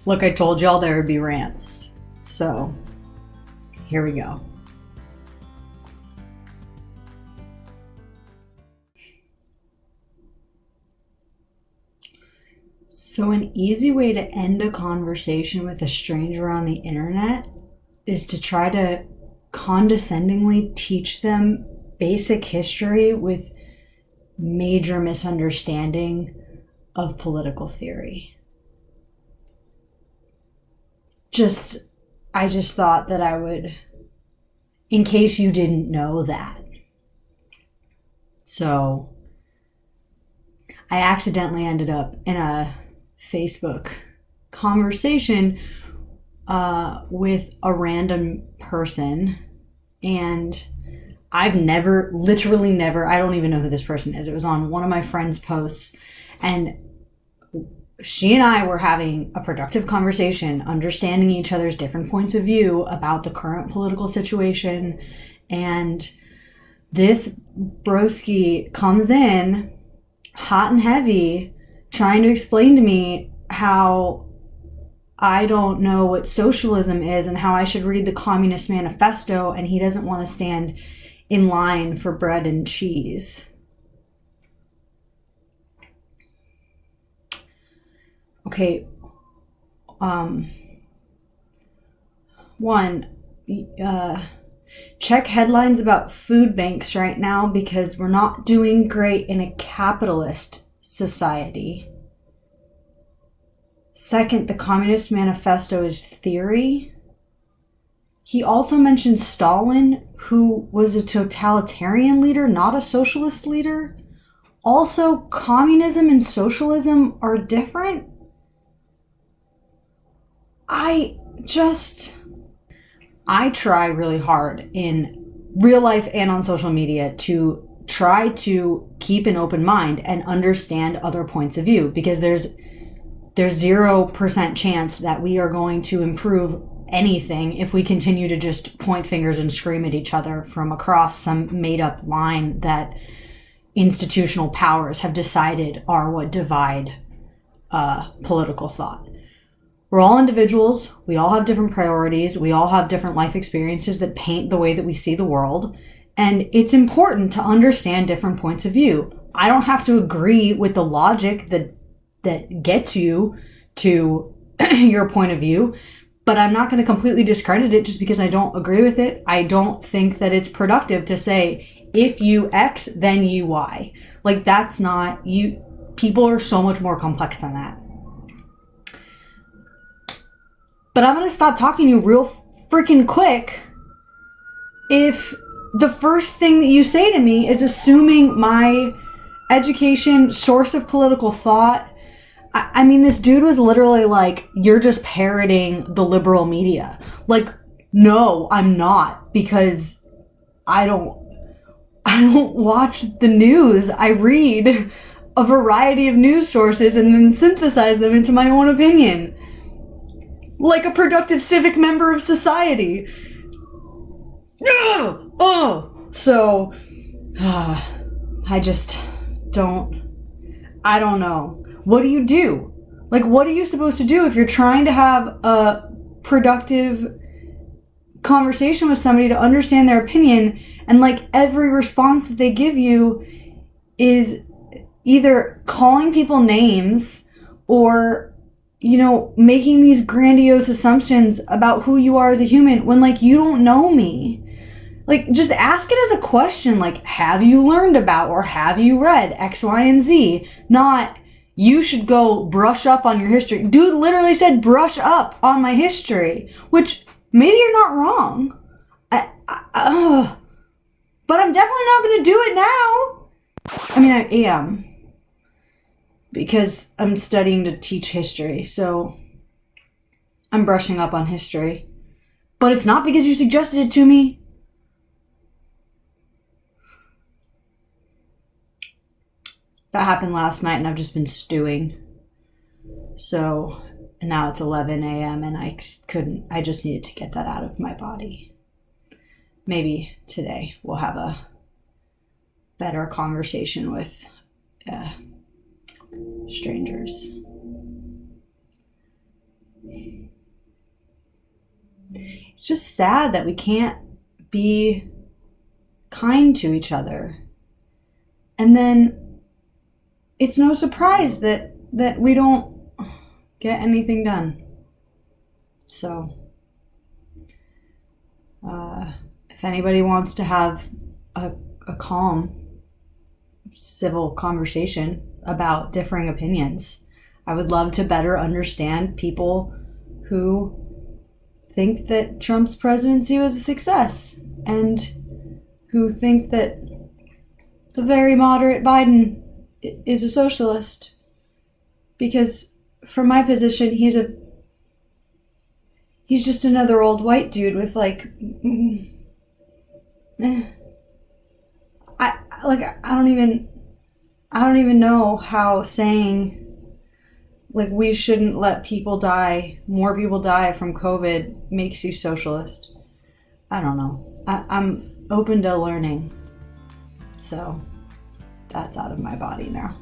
Look, I told y'all there would be rants. So, here we go. So an easy way to end a conversation with a stranger on the internet is to try to condescendingly teach them basic history with major misunderstanding of political theory. I just thought that I would, in case you didn't know that. So I accidentally ended up in a Facebook conversation with a random person, and I've literally never, I don't even know who this person is. It was on one of my friend's posts, and she and I were having a productive conversation, understanding each other's different points of view about the current political situation, and this broski comes in hot and heavy, trying to explain to me how I don't know what socialism is and how I should read the Communist Manifesto, and he doesn't want to stand in line for bread and cheese. Okay, check headlines about food banks right now, because we're not doing great in a capitalist society. Second, the Communist Manifesto is theory. He also mentioned Stalin, who was a totalitarian leader, not a socialist leader. Also, communism and socialism are different. I try really hard in real life and on social media to try to keep an open mind and understand other points of view, because there's 0% chance that we are going to improve anything if we continue to just point fingers and scream at each other from across some made-up line that institutional powers have decided are what divide political thought. We're all individuals. We all have different priorities. We all have different life experiences that paint the way that we see the world. And it's important to understand different points of view. I don't have to agree with the logic that gets you to your point of view, but I'm not going to completely discredit it just because I don't agree with it. I don't think that it's productive to say, if you X, then you Y. Like, that's not you. People are so much more complex than that. But I'm going to stop talking to you real freaking quick if the first thing that you say to me is assuming my education, source of political thought. I mean, this dude was literally like, you're just parroting the liberal media. Like, no, I'm not, because I don't watch the news. I read a variety of news sources and then synthesize them into my own opinion, like a productive civic member of society. So, I don't know. What do you do? Like, what are you supposed to do if you're trying to have a productive conversation with somebody to understand their opinion, and like every response that they give you is either calling people names or, you know, making these grandiose assumptions about who you are as a human when, like, you don't know me. Like, just ask it as a question, like, have you learned about or have you read X, Y, and Z? Not, you should go brush up on your history. Dude literally said brush up on my history, which maybe you're not wrong. But I'm definitely not going to do it now. I mean, I am, because I'm studying to teach history, so I'm brushing up on history. But it's not because you suggested it to me. That happened last night, and I've just been stewing. So now it's 11 a.m. and I just needed to get that out of my body. Maybe today we'll have a better conversation with strangers. it's just sad that we can't be kind to each other. And then it's no surprise that we don't get anything done. So, if anybody wants to have a calm, civil conversation about differing opinions, I would love to better understand people who think that Trump's presidency was a success and who think that the very moderate Biden is a socialist. Because from my position, he's just another old white dude with I don't even know how saying we shouldn't let more people die from COVID makes you socialist. I don't know. I'm open to learning. So that's out of my body now.